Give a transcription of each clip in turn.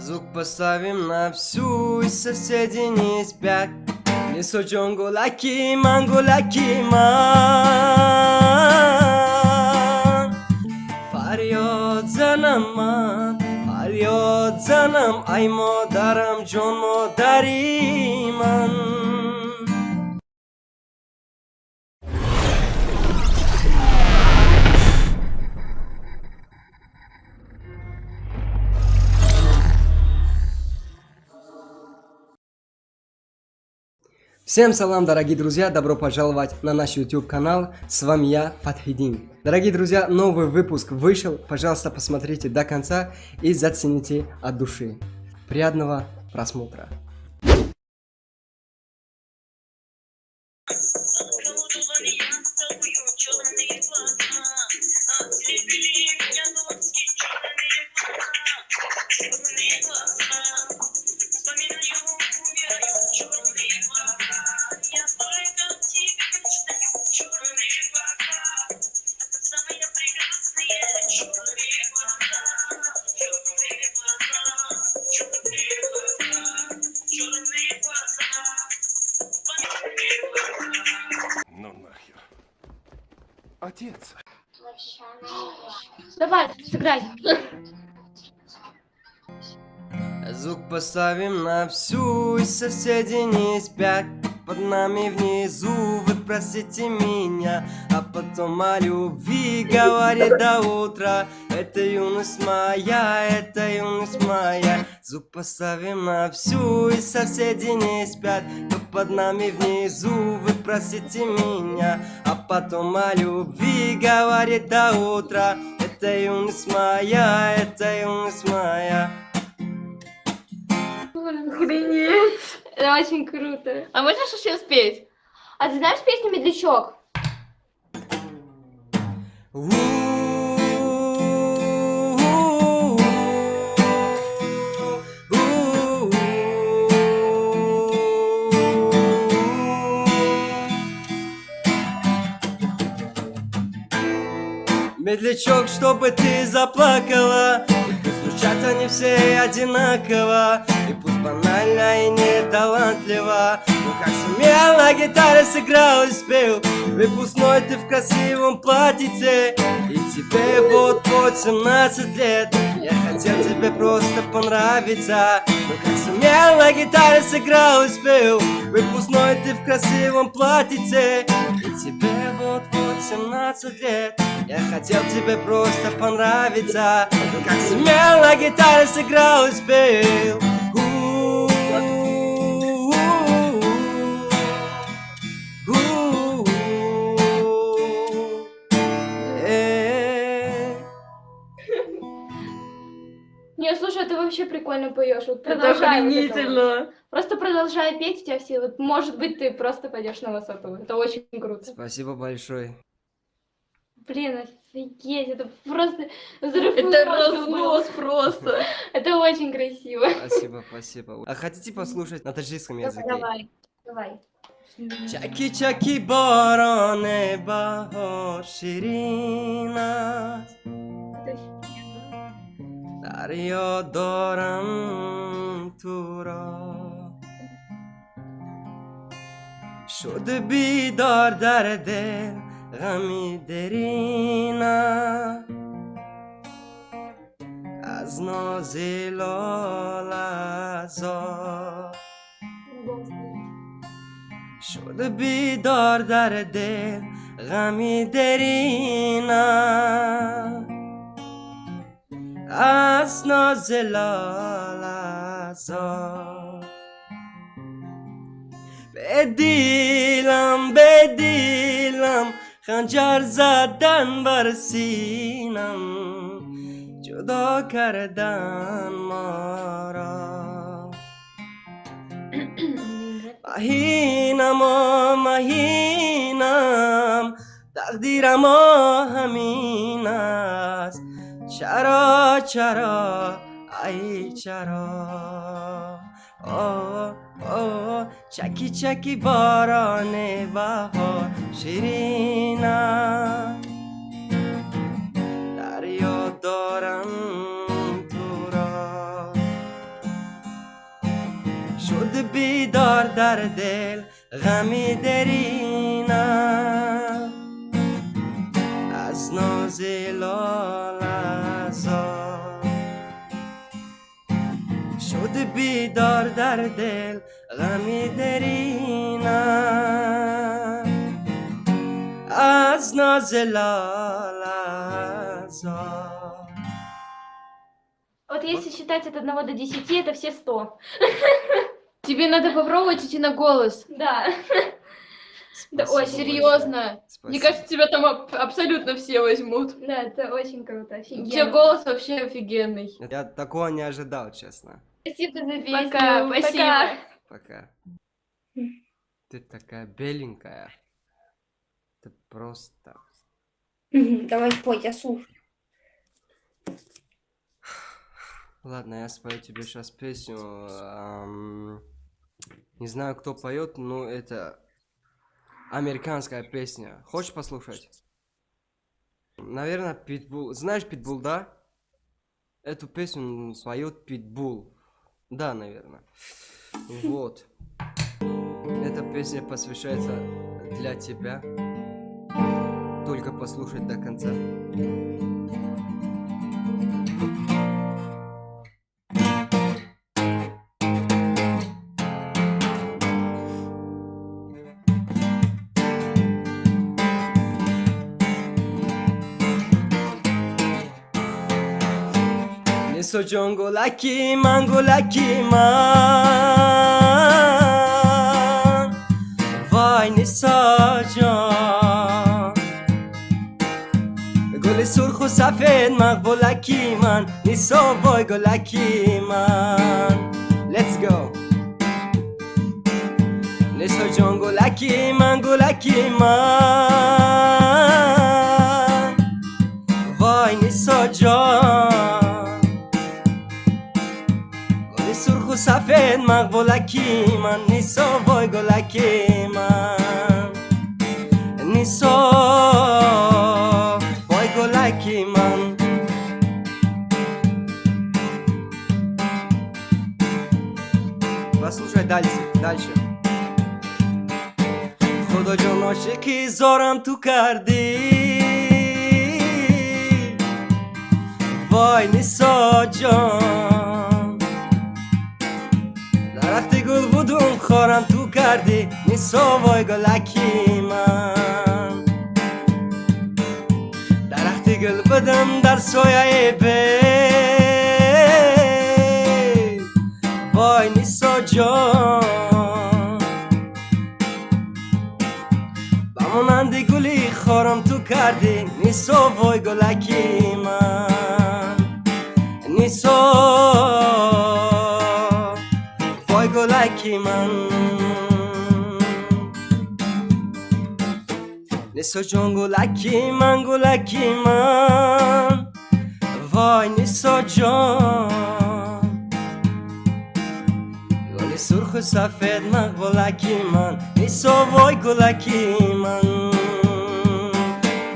Звук поставим на всю, и соседи не спят. Несу джунгула киман, فریاد زنم ای مادرم جان مادری من. Всем салам, дорогие друзья, добро пожаловать на наш YouTube канал, с вами я, Фатхидин. Дорогие друзья, новый выпуск вышел, пожалуйста, посмотрите до конца и зацените от души. Приятного просмотра. Ну нахер. Отец. Давай, сыграй. Звук поставим на всю, и соседи не спят. Под нами внизу, вы простите меня, а потом о любви говорит до утра. Это юность моя, это юность моя. Звук поставим на всю, и соседи не спят. Но под нами внизу, вы простите меня, а потом о любви говорит до утра. Это юность моя, это юность моя. Охренеть. Это очень круто. А можешь еще спеть? А ты знаешь песню «Медлячок»? Медлячок, чтобы ты заплакала, и пусть звучат они все одинаково, и пусть банально и неталантливо, но как сумел на гитаре сыграл и спел. Выпускной ты в красивом платьице, и тебе вот-вот 17 лет. Я хотел тебе просто понравиться, но как сумел на гитаре сыграл и спел. Выпускной ты в красивом платьице, и тебе вот-вот 17 лет. Я хотел тебе просто понравиться, но как сумел на гитаре сыграл и спел. Не, слушай, ты вообще прикольно поешь. Вот Это продолжай вот это вот. охренительно. Просто продолжай петь, у тебя все. Вот, может быть, ты просто пойдешь на высоту. Это очень круто. Спасибо большое. Блин, офигеть, это просто взрыв Это эмоций был. разнос просто. Это очень красиво. Спасибо, спасибо. А хотите послушать на таджикском языке? Давай, давай. چکی چکی باران بهار شیرین است دریا دارم تو را شده بیدار در دل غمی درین است از ناز لال عذار شده بیدار در دل غمی درین است از ناز لال عذار به دیلم خنجر زدن بر سینم جدا کردن ما را مهینم تقدیرم همین است چرا ای چرا چکی چکی باران بهار شیرین است دریا دارم تو را شده بیدار در دل غمی درینم از ناز لال عذار شده بیدار در دل غمی درینم از ناز لال عذار. Вот если считать от 1 до 10, это все 100. Тебе надо попробовать идти на голос. Да. Да, ой, Спасибо серьезно. большое. Мне Спасибо. кажется, тебя там абсолютно все возьмут. Да, это очень круто, У тебя офигенно. голос вообще офигенный. Я такого не ожидал, честно. Спасибо за песню. Пока, спасибо. Пока. Ты такая беленькая. Ты просто... Давай спой, я слушаю. Ладно, я спою тебе сейчас песню. Не знаю, кто поет, но это американская песня. Хочешь послушать? Наверное, Питбул. Знаешь Питбул, да? Эту песню поет Питбул. Да, наверное. Вот. Эта песня посвящается для тебя. Только послушать до конца. Niso jongolaki mangolaki man Vay Nisa can گل سرخ و سفید مقبولکی من نیسا وای گلکی من Let's go نیسا جان گلکی من گلکی من وای نیسا جان گل سرخ و سفید مقبولکی من نیسا وای گلکی من نیسا گلکی من послушай дальше خدا جان عاشقی زارم تو کردی وای نیسا جان درخت گل بودم خارم تو کردی نیسا وای گلکی من درخت گل بدم در سایه بی وای نیسا جان بمانند گلی خارم تو کردی نیسا وای گلکی من نیسا وای گلکی من نیسا جان گلکی من گلکی من وای نیسا جان گل سرخ و سفید مقبولکی من نیسا وای گلکی من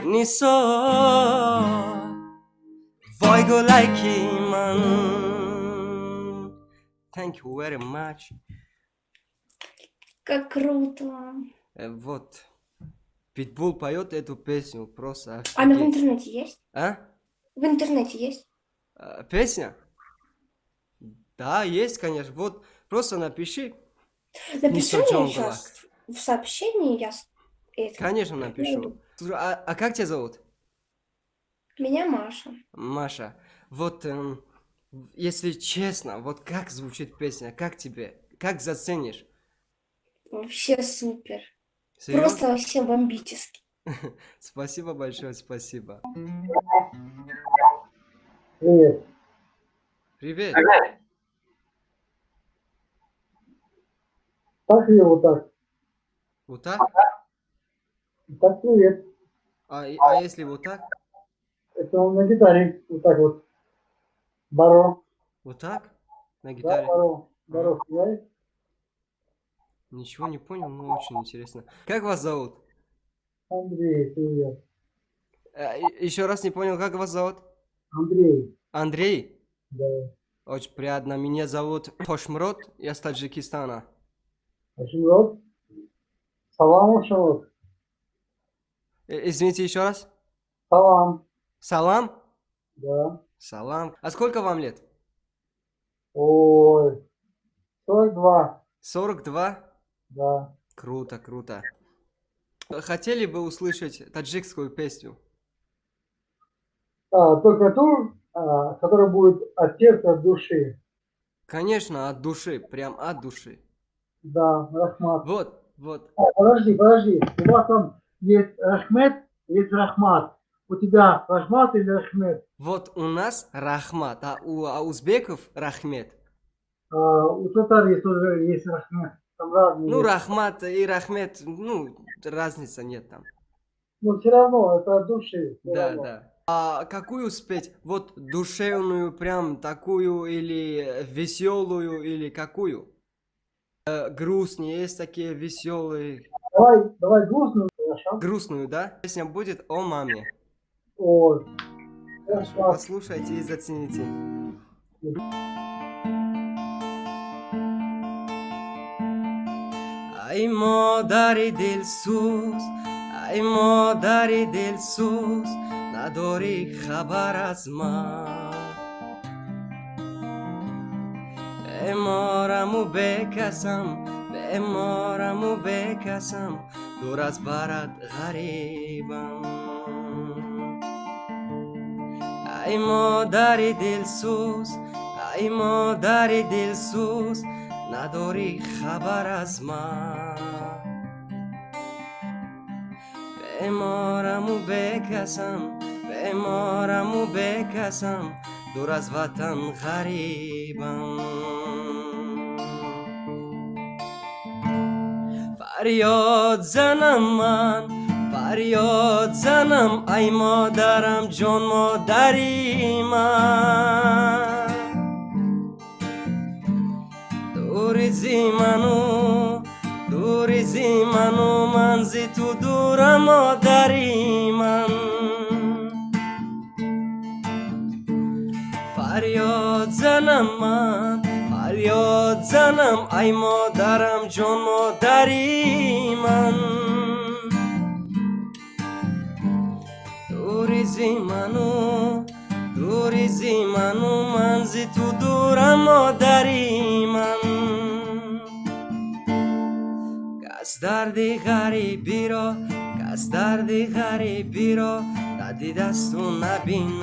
نیسا وای گلکی من Thank you very much. Как круто. Вот. Питбул поет эту песню, просто Она в офигеть. интернете есть? А? В интернете есть? Песня? Да, есть, конечно. Вот, просто напиши. Напиши Нисо мне Джонгла. сейчас в сообщении, это, Конечно, напишу. Слушай, а как тебя зовут? меня Маша. Маша. Вот, если честно, вот как звучит песня, как тебе? Как заценишь? Вообще супер. Серьезно? Просто вообще бомбически. Спасибо большое, спасибо. Привет. Привет. Так ее вот так. Вот так? Так привет. А если вот так? Это он на гитаре. Вот так вот. Баро. Вот так? На Да, гитаре? баро. Баро, знаешь? Ничего не понял, но очень интересно. Как вас зовут? Андрей, привет. Еще раз не понял, как вас зовут? Андрей. Андрей? Да. Очень приятно. Меня зовут Хошмрот, я с Таджикистана. Ашимрот. Салам, Ашимрот. Извините еще раз. Салам. Салам? Да. Салам. А сколько вам лет? Ой. 42. 42? Да. Круто, круто. Хотели бы услышать таджикскую песню? Только ту, которая будет от сердца, от души. Конечно, от души, прям от души. Да, Рахмат. Вот, вот. Подожди. У вас там есть Рахмет, есть Рахмат. У тебя Рахмат или Рахмет? Вот у нас Рахмат, а у узбеков Рахмет. У татар есть тоже есть Рахмет. Там разные. Ну, есть. Рахмат и Рахмет, ну, разницы нет там. Но все равно, это от души. всё Да, равно. да. А какую спеть? Вот душевную, прям такую, или веселую, или какую? Грустные, есть такие веселые. Давай грустную, хорошо? Грустную, да? Песня будет о маме. Ой. Хорошо, Хорошо. послушайте и зацените. Ай, модари дилсуз, ай, модари дилсуз, надори хабар аз ман. Бемораму бекасам, дур аз барат ғарибам. Ай, модари дилсуз, надори хабар аз ман. Бемораму бекасам, дур аз ватан ғарибам. فریاد زنم ای مادرم جان مادری من دوریزی منو منزی تو دورم مادری من فریاد زنم ای مادرم جان مادری من دوریزی منو منزی تو دورم مادری من کس دردی غریبی را ندیدست و نبیند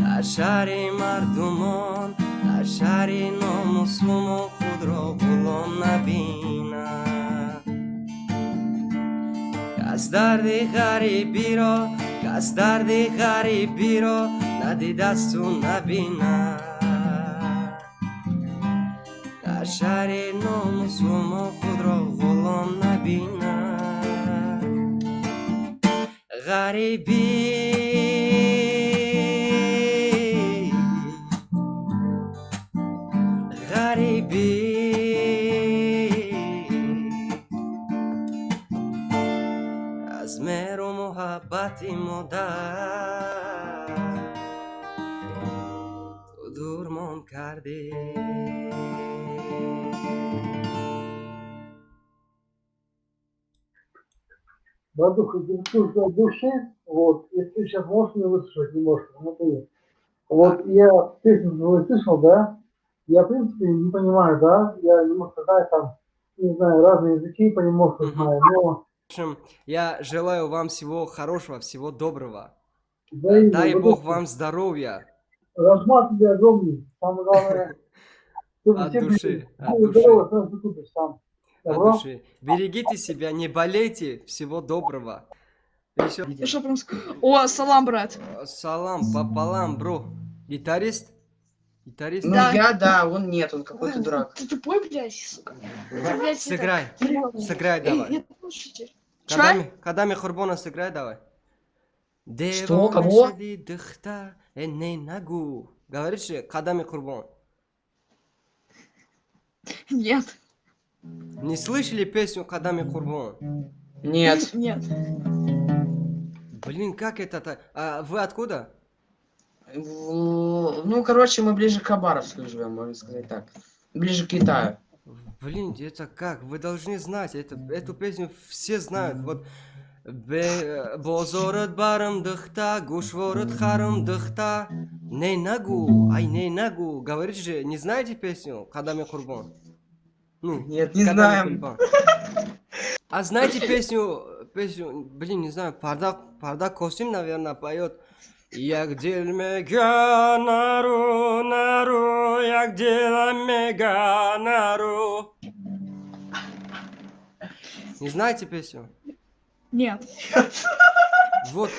در شهر مردمان در شهر ناموسوم و خود را غلام نبیند کس دردی غریبی را ندیدست و نبیند در شهر ناموسوم و خود را غلام نبیند غریبی از مهر و محبت مادر تو دورمان کردی. Братуха, дилсуз от души, вот, если ты сейчас можешь меня выслушать, не можешь, смотри. Вот я песню твою слышал, да, я, в принципе, не понимаю, да, я немножко знаю там, не знаю, разные языки понемножку знаю, но В общем, я желаю вам всего хорошего, всего доброго. взаимно, Дай вот Бог это, вам здоровья размах тебе огромный, самое главное, чтобы от все души, от были души, здоровы, сразу закупишь сам. от Добро? души. Берегите себя, не болейте, всего доброго. Еще Ты что, прям... О, салам, брат. салам пополам, бро. Гитарист? Гитарист? Ну, Да. да, он нет, он какой-то дурак. Ты тупой, блядь, сука. Ты, блядь, Сыграй, это- сыграй давай. Я слушатель. Кадами Хурбона сыграй давай. Что? Кого? Говоришь, Кадами Хурбон. Нет. Не слышали песню Кадами Хурбон? Нет. Нет. Блин, как это-то? А вы откуда? Ну, короче, мы ближе к Хабаровску живем, можно сказать так. Ближе к Китаю. Блин, это как? Вы должны знать. Эту песню все знают. Вот. Бозорот барам дыхта, гушворот харам дыхта. Не нагу, ай не нагу. Говорит же, не знаете песню «Кадаме Курбан»? Ну, Нет, не «Кадаме знаем. Курбан». А знаете песню, блин, не знаю, Парда Косим, наверное, поет. Як дельмега нару, як деламега нару. Не знаете песню? Нет. Вот,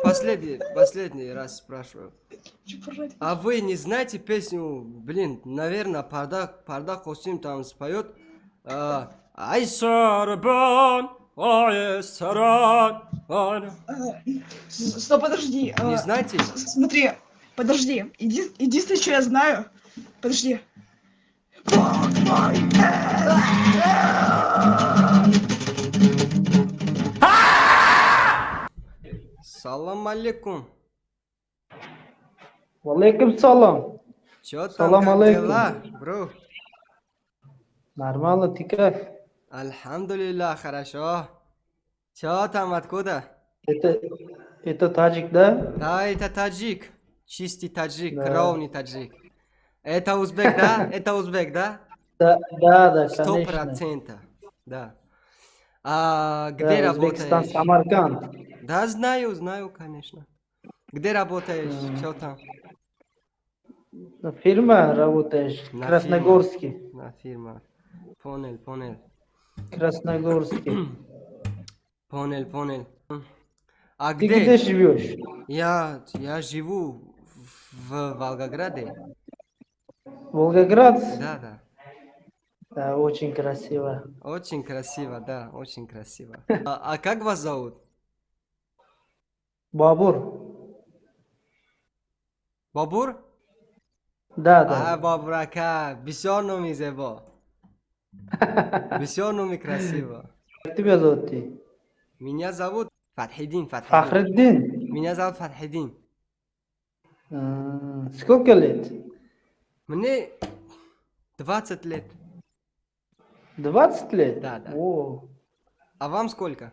последний раз спрашиваю. А вы не знаете песню, блин, наверное, Парда Косим там споет. Ай сарбан, ай саран. Стоп, подожди. Не знаете? Смотри, подожди. Единственное, что я знаю. Подожди. Салам алейкум. Валейкум салам. Чё там, Салам как алейкум. дела, бро? Нормально, ты как? Альхамдулилlah, хорошо. Чё там, откуда? Это таджик, да? Да, это таджик. Чистый таджик, Да. кровный таджик. Это узбек, да? Это узбек, да? Да, 100%. Да. А где Да, Узбекистан, работаешь? Самарканд. Да, знаю, конечно. Где работаешь? Чё там? На фирма работаешь? На Красногорский. На фирма. Понял. Красногорский. Понял. А Ты где живешь? Я живу в Волгограде. Волгоград? Да. Да, очень красиво. Очень красиво, да, очень красиво. А как вас зовут? Бабур? Бабур? Да. Бабрака, бисёрнуми зебо. Бисёрнуми красиво. Как тебя зовут ты? Меня зовут Фатхидин. Фахриддин? Меня зовут Фатхидин. Сколько лет? Мне 20 лет. 20 лет? Да. О, А вам сколько?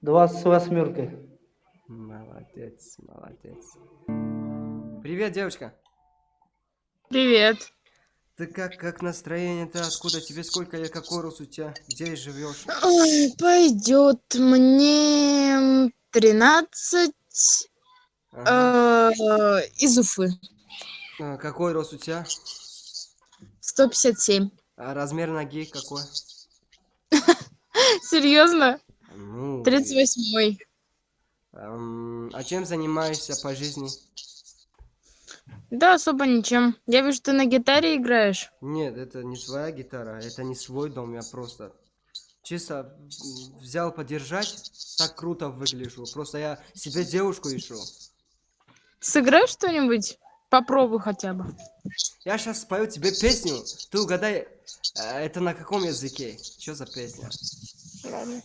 28. Молодец. Привет, девочка. Привет. Ты как настроение-то? Откуда тебе сколько лет? Какой рост у тебя? Где живешь? Ой, пойдет. Мне 13 Ага. из Уфы. Какой рост у тебя? 157. А размер ноги какой? Серьезно? Ну, 38. а чем занимаешься по жизни? Да, особо ничем. Я вижу, ты на гитаре играешь. Нет, это не своя гитара, это не свой дом, я просто чисто взял подержать, так круто выгляжу. Просто я себе девушку ищу. Сыграй что-нибудь? Попробуй хотя бы. Я сейчас спою тебе песню, ты угадай, это на каком языке? Что за песня? Ладно.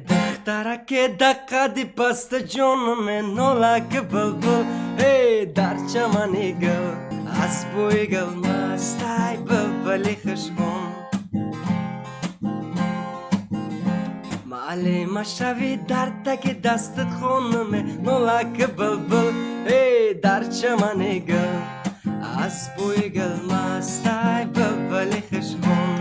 Дахтараке дакади паста джонме нолак bulbul ey darcha manigal asbuigal mastai bulbuli khashbon male mashavi dartake dastat khonme nolak bulbul ey darcha manigal asbuigal mastai bulbuli khashbon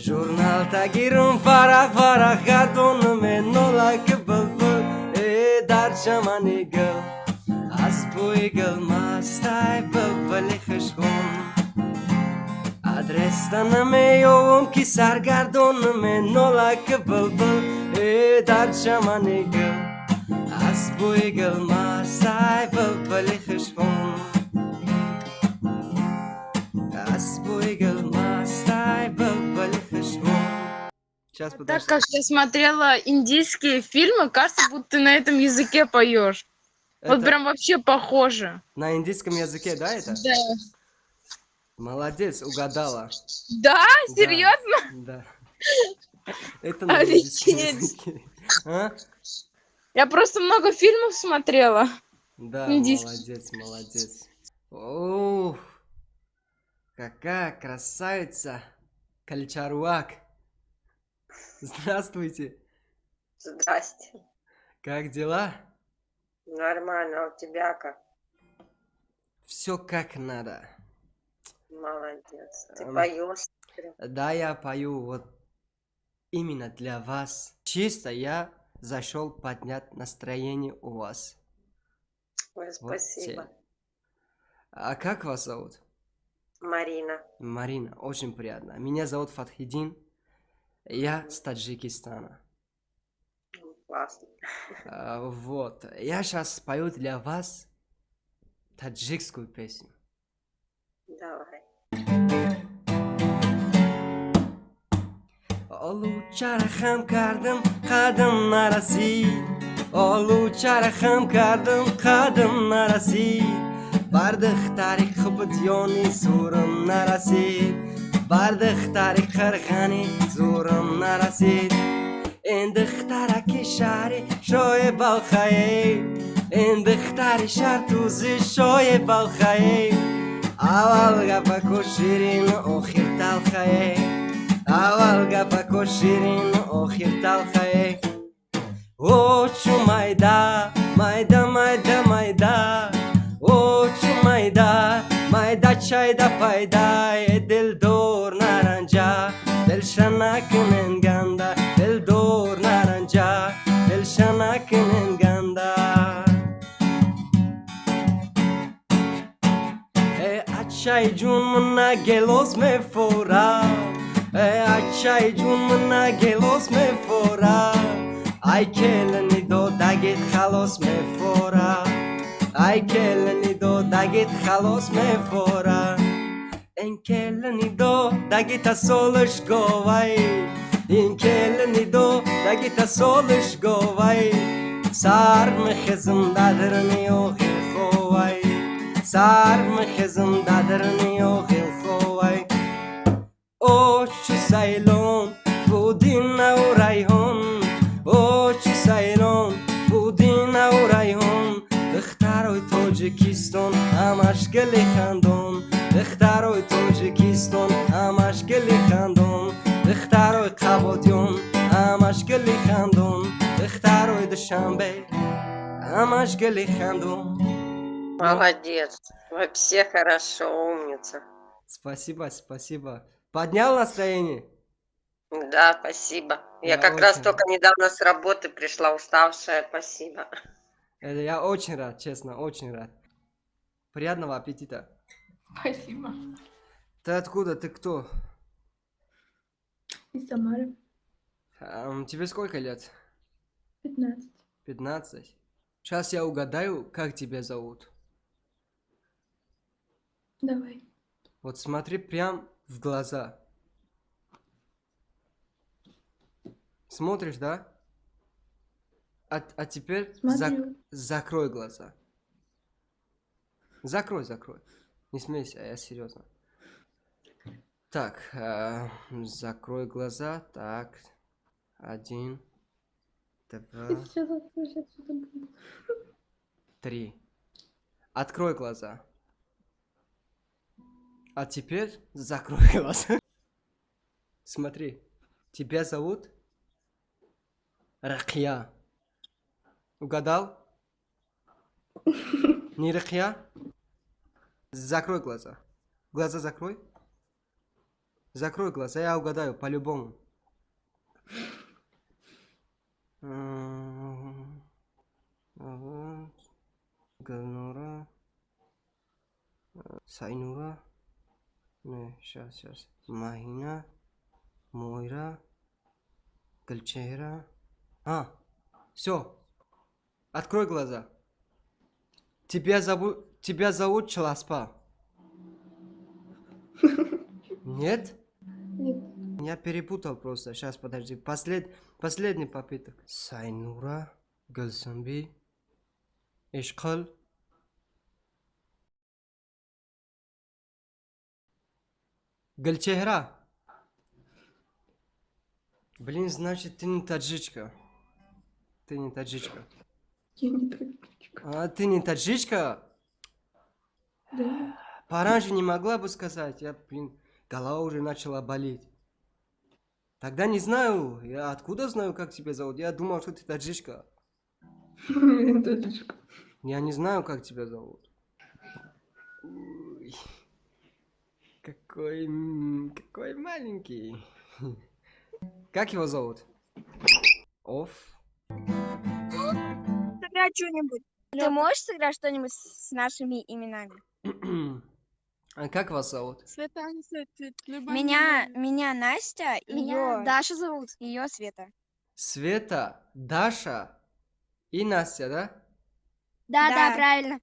Журнал тагирум фарах гардон мен нолак bulbul дарча манигал асбуигал мастай bulbuli khashbon адрестан меём ки саргардон мен нолак bulbul дарча манигал асбуигал мастай bulbuli khashbon асбуигал мастай bulbuli khashbon. Сейчас, Так подожди. как я смотрела индийские фильмы, кажется, будто ты на этом языке поешь. Вот Это прям вообще похоже. на индийском языке, да, это? Да. Молодец, угадала. Да? Да, Серьезно? да. Это на индийском Офигеть. языке. А? Я просто много фильмов смотрела. Да, Индийский. молодец, молодец. Ух, какая красавица. Кальчаруак. Здравствуйте. Здрасте. Как дела? Нормально, а у тебя как? Все как надо. Молодец. Ты Эм, поешь? Да, я пою вот именно для вас. Чисто я зашел поднять настроение у вас. Ой, Вот спасибо. цель. А как вас зовут? Марина. Марина, очень приятно. Меня зовут Фатхидин. Я с Таджикистана. Классно. Вот. Я сейчас спою для вас таджикскую песню. Давай. Олу чарахам кардам, қадам нарасид. Олу чарахам кардам, қадам нарасид. Бардых тариқ хубдёни зурам нарасид. Бардых тариқ қирғани зурам нарасид. این دخترک شهری شای بالخیه این دختر شهر توزی شای بالخیه اول گفکو شیرین آخر تلخیه اول گفکو شیرین آخر تلخیه او چو مایدا مایدا مایدا مایدا او چو مایدا مایدا چایدا پایدای دل دور نارنجا دل شنکن گندا دل دور نارنجا دل شنکن گندا ای اچای جون منا گلوز میفورا ای اچای جون منا گلوز میفورا ای کلنی دو دگید خلاص میفورا ای کلنی دو دگید خلاص میفورا این کلنی دو دگید سولش گوای این کلنی دو دگید سولش گوای سار مخزم دادرنی و خیل خوای سار مخزم دادرنی و خیل خوای او چو سیلون بودین او ریحون او چو سیلون بودین او ریحون دختروی توجیکستان همش گلی خندون دختروی توجیکستان همش گلی خندون دختروی قبادیون همش گلی خندون دختروی دوشنبه همش گلی خندون. Молодец. Вообще хорошо, умница. Спасибо, спасибо. Поднял настроение? Да, спасибо. Я Да, как раз очень. только недавно с работы пришла уставшая. Спасибо. Это я очень рад, честно, очень рад. Приятного аппетита. Спасибо. Ты откуда? Ты кто? Из Самары. Тебе сколько лет? 15. 15. Сейчас я угадаю, как тебя зовут. Давай. Вот смотри прям в глаза. Смотришь, да? А теперь Смотрю. закрой глаза. Закрой, закрой. Не смейся, я серьезно. Так, закрой глаза. Так, 1, 2, 3. Открой глаза. А теперь закрой глаза. Смотри, тебя зовут Ракия. Угадал? Не Ракия? Закрой глаза. Глаза закрой. Закрой глаза, я угадаю по-любому. Галнура. Сайнура. Не, сейчас. Махина. Мойра. Гульчехра. Все. Открой глаза. Тебя зовут Чаласпа. Нет? Нет. Я перепутал просто. Сейчас, подожди. Последний попыток. Сайнура. Гульсамби. Ишқил. Гульчехра. Блин, значит, ты не таджичка. Ты не таджичка. Я не таджичка. А, ты не таджичка? Да. Пораньше не могла бы сказать. Я, блин, голова уже начала болеть. Тогда не знаю. Я откуда знаю, как тебя зовут? Я думал, что ты таджичка. Я таджичка. Я не знаю, как тебя зовут. Ой, какой маленький. Как его зовут? Оф. Сыграть что-нибудь. Ты можешь сыграть что-нибудь с нашими именами? А как вас зовут? Меня Настя, ее Даша зовут, ее Света. Света, Даша и Настя, да? Да, правильно.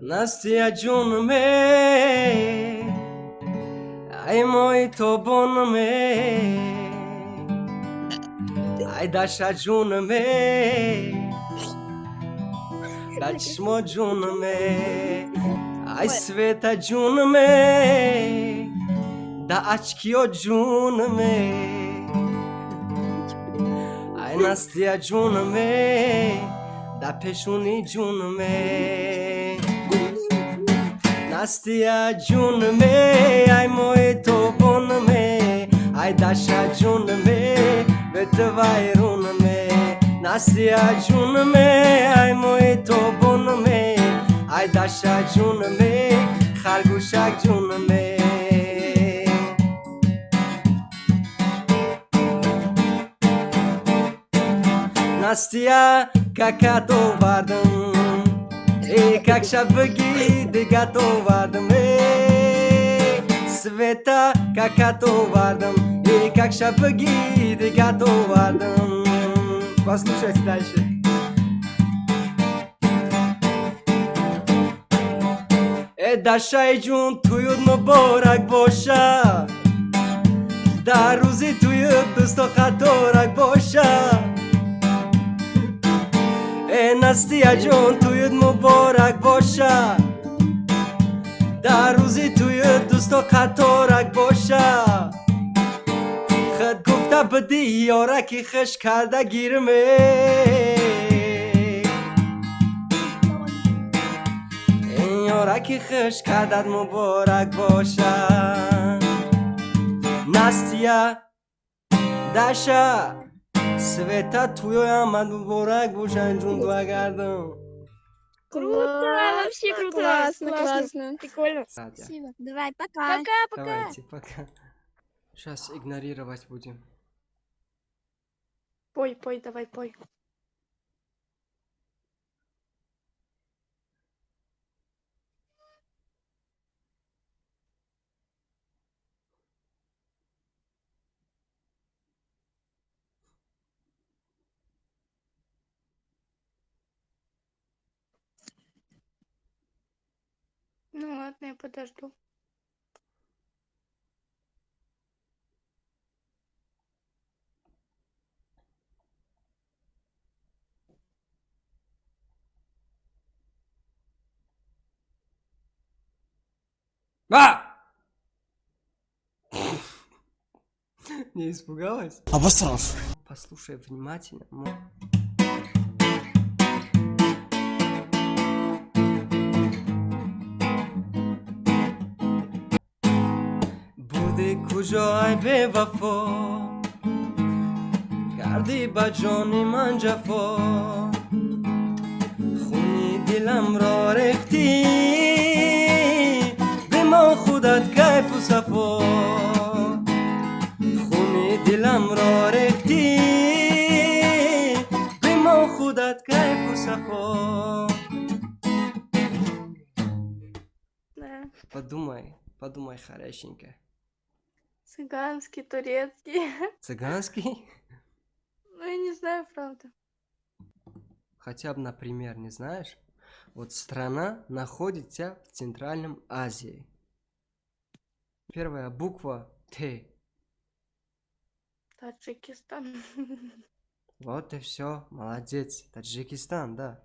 Настя Джун ме, ай мой тобон ме, ай Даша Джун ме, Дачмо Джун ме, ай Света Джун ме, да Ачкио Джун ме, ай Настя Джун ме, да Пешуни Джун ме. Настя Джун ме, ай мой тобон ме, ай Даша Джун ме, ветвай рун ме. Настя Джун ме, ай мой тобон ме, ай Даша Джун ме, Харгушак Джун ме. Настя, какато вардам, как шабги дегато вардам, Света, какато вардам, как шабги дегато вардам. Послушайте дальше. Даша и Джун туют муборак боша, да рузи туют дусто хаторак боша. Настя Джун туют муборак боша, да рузи туют дусто хаторак боша. خد گفته بدی یاره که خش کرده گیرمه این یاره که خش کردت مبارک باشد Настя, Даша, Света, твоя мубарак бошад джун дуа кардам. Круто, вообще круто. Классно. Прикольно. Кстати, Спасибо. Давай, пока. Пока. давайте, пока. Сейчас игнорировать будем. Пой, давай, пой. Ну ладно, я подожду. Не испугалась? Обосрался. Послушай внимательно. بودی کجای به وفا کردی با جان من جفا خونی دلم را ریختی به ما خودت کیف و صفا خونی دلم را ریختی به ما خودت کیف و صفا Подумай хорошенько. Цыганский, турецкий. Цыганский? Ну, я не знаю, правда. Хотя бы, например, не знаешь? Вот страна находится в Центральном Азии. Первая буква Т. Таджикистан. Вот и все, молодец. Таджикистан, да.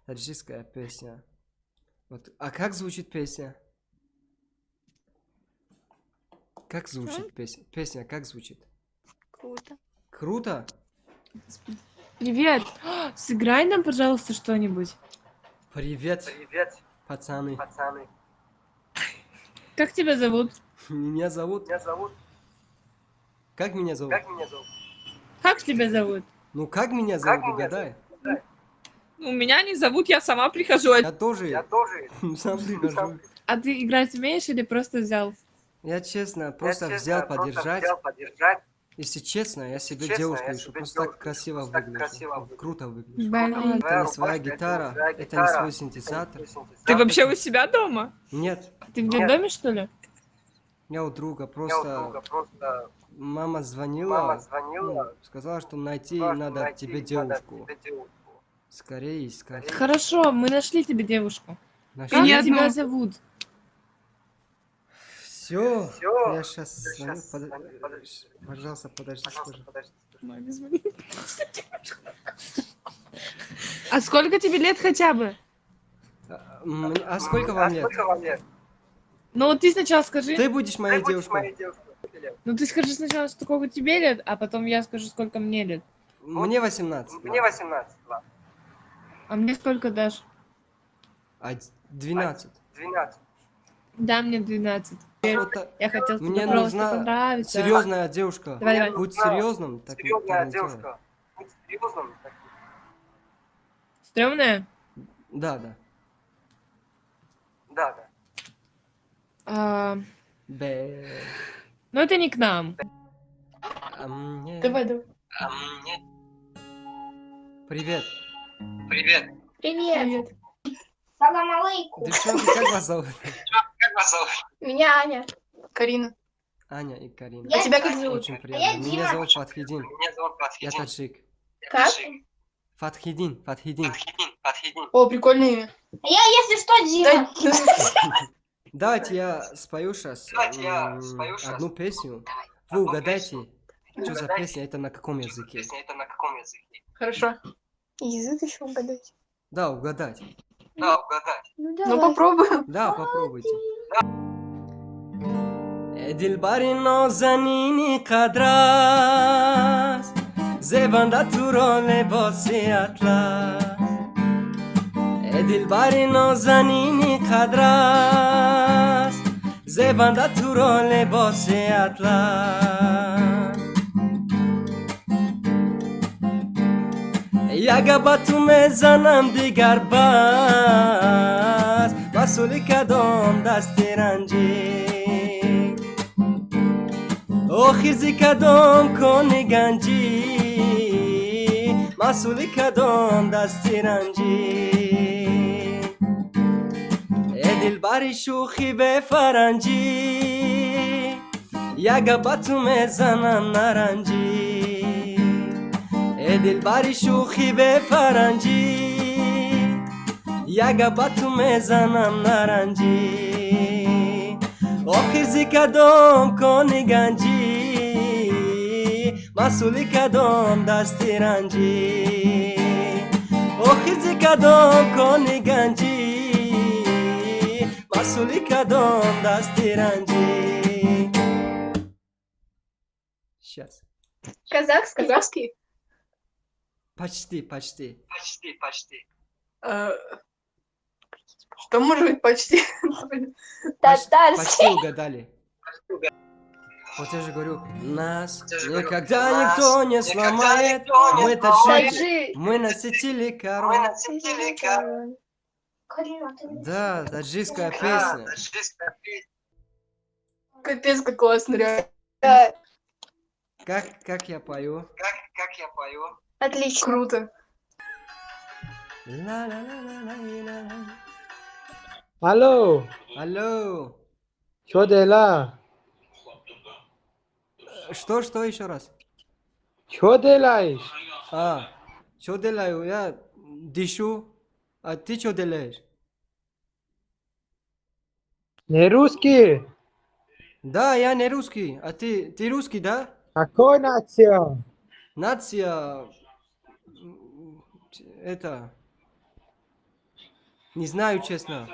Таджикская песня. Вот. А как звучит песня? Как звучит песня? Песня как звучит? Круто. Круто? Привет. Сыграй нам, пожалуйста, что-нибудь. Привет, пацаны. Как тебя зовут? Меня зовут... Как меня зовут? Как тебя зовут? Ну как меня зовут, угадай. Ну, меня не зовут, я сама прихожу. Я тоже сам прихожу. А ты играть умеешь или просто взял? Я честно просто взял подержать. Если честно, я себе девушку ищу, просто так красиво выглядишь. Круто выглядишь. Блин. Это не своя гитара, это не свой синтезатор. Ты вообще у себя дома? Нет, Ты в детдоме, что ли? я у друга, просто мама звонила, ну, сказала, что найти надо тебе девушку. Скорее искать. Хорошо, мы нашли тебе девушку. Нашли? Как тебя зовут? Все, я сейчас звоню. Пожалуйста, подожди, скажи. А сколько тебе лет хотя бы? А сколько вам лет? Ну вот ты сначала скажи. Ты будешь моей девушкой. Ну ты скажи сначала, сколько тебе лет, а потом я скажу, сколько мне лет. Мне 18. А мне сколько дашь? 12. Да, мне 12. Вот Я хотел тебе мне просто нужна понравиться. серьезная девушка. Давай. Будь серьезным, так не делай. Стрёмная? Да. Б. Ну это не к нам. А мне... Давай. Привет. Привет. Салам алейкум. Девчонки, как вас зовут? Меня Аня. Карина. Аня и Карина. А тебя как зовут? Очень я приятно. Дима. Меня зовут Фатхидин. Я таджик. Как? Фатхидин. О, прикольное имя. Я, если что, Дима. Давайте я спою сейчас одну песню. Вы угадайте, что за песня, это на каком языке. Хорошо. Язык еще угадать. Да, угадать. Ну попробуем. Да, попробуйте. Dilbari nozanini kadras Zebanda turole bosi atlas Dilbari nozanini kadras Zebanda turole bosi atlas Yagabatu mezanam digar bas Masuli kadom dastiranji O khizi kadom koni ganji Masuli kadom dastiranji Edil bari shukhi be faranji Yagabatu mezanam naranji Edil bari shukhi be faranji Yagabatu mezanam naranji O khizi kadom koni ganji Masuli kadom dastiranji O khizi kadom koni ganji Masuli kadom dastiranji Сейчас. Казахский? Почти. Что может быть почти? Почти угадали. Вот я же говорю, нас никогда никто не сломает. Мы таджики, мы носители корон. Да, таджикская песня. Капец, как классно, реально. Как я пою? Отлично. Круто. Ла-ла-ла-ла-ла-ла-ла. Алло, Алло. что дела? Что еще раз? Что делаешь? Что делаю? Я дышу. А ты что делаешь? Не русский? Да, я не русский. А ты русский, да? Какой нация? Нация Это... Не знаю, честно.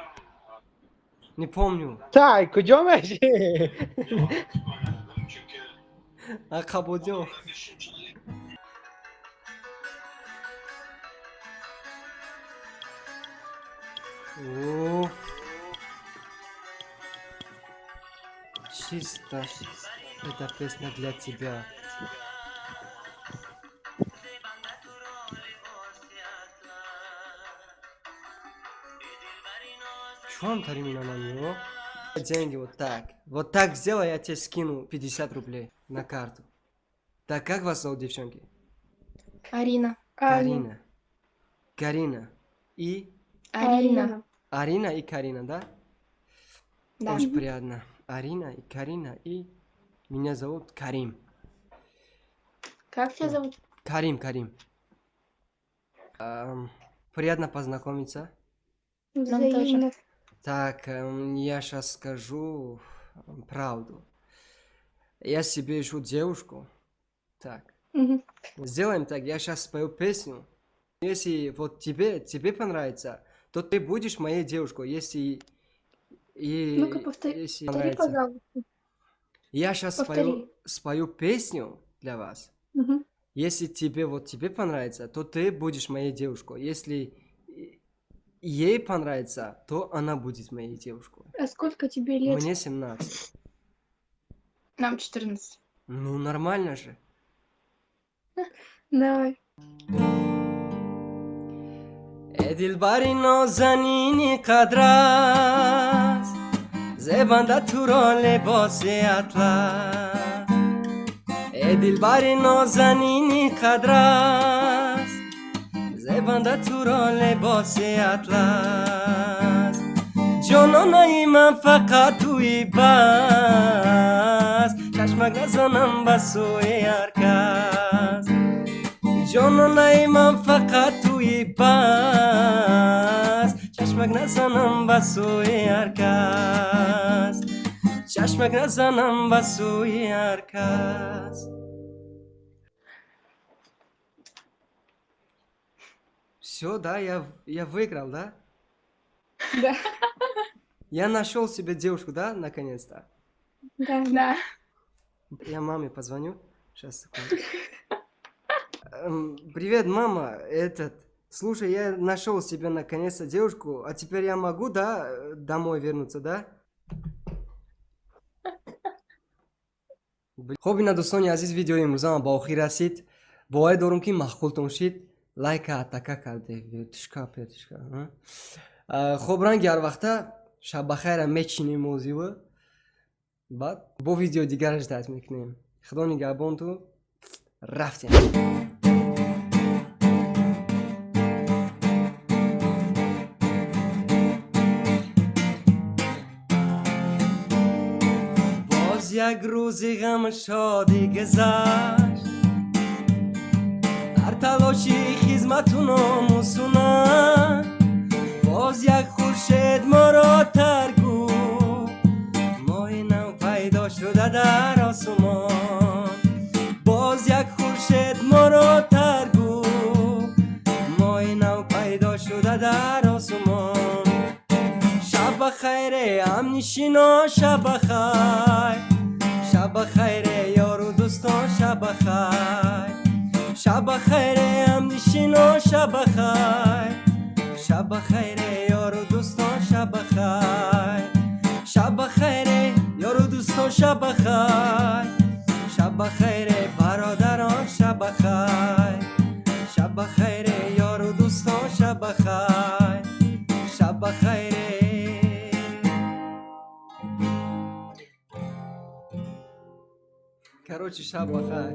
Не помню. Так, кудемеш? А кабудё. О, чисто. Эта песня для тебя. Чё он Таримина на него? Деньги вот так. Вот так сделай, я тебе скину 50 рублей на карту. Так, как вас зовут, девчонки? Арина. Карина. Карина. И? Арина. Арина и Карина, да? Да. Очень приятно. Арина и Карина и... Меня зовут Карим. Как тебя зовут? Карим. Приятно познакомиться. Нам тоже. Так, я сейчас скажу правду. Я себе ищу девушку. Так. Мгм. Сделаем так, я сейчас спою песню. Если вот тебе понравится, то ты будешь моей девушкой. Если... Ну-ка, повтори, если повтори, понравится. пожалуйста. Я сейчас Повтори. спою песню для вас. Мгм. Если тебе понравится, то ты будешь моей девушкой. Если ей понравится, то она будет моей девушкой. А сколько тебе лет? Мне 17. Нам 14. Ну, нормально же. Давай. دلبری نازنینی قدر است زبنده تو را لباس اطلس دلبری نازنینی قدر است زبنده تو را لباس اطلس جانانه من فقط توی بس چشمک نزنم به سوی هر کس جانانه من فقط توی بس چشمک نزنم به سوی هر کس چشمک نزنم به سوی هر کس Все, да, я выиграл, да? Да. Я нашел себе девушку, да, наконец-то? Да. Я маме позвоню. Сейчас, секунду. Привет, мама. Слушай, я нашел себе наконец-то девушку, а теперь я могу, да, домой вернуться, да? خب اینا دوستان عزیز ویدیو امروز هم با آخر رسید. باید دارم که مخولتون شید لایک اتکا کرده تشکا پیتشکا خب رنگ هر وقتا شب بخیر میچینیم موضوع بعد با ویدیو دیگرش دست میکنیم خدا نگهبان تو رفتیم باز یک روزی غم شادی گذشت در تلاشی خدمتون آموزونن باز یک خورشید ما را ترگو ماه نو پیدا شده در آسمان باز یک خورشید ما را ترگو ماه نو پیدا شده در آسمان شب بخیر همنشینا شب بخیر شب بخیر یار و دوستان شب بخیر شب بخیر همنشینا شب بخیر شب بخیر یار و دوستان شب بخیر شب بخیر یار و دوستان شب بخیر شب بخیر برادران شب بخیر شب بخیر یار و دوستان شب بخیر شب بخیر Короче, шаб бахай.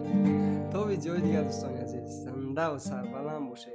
То видео دیگه دوستان عزیز زنده و سربلند باشه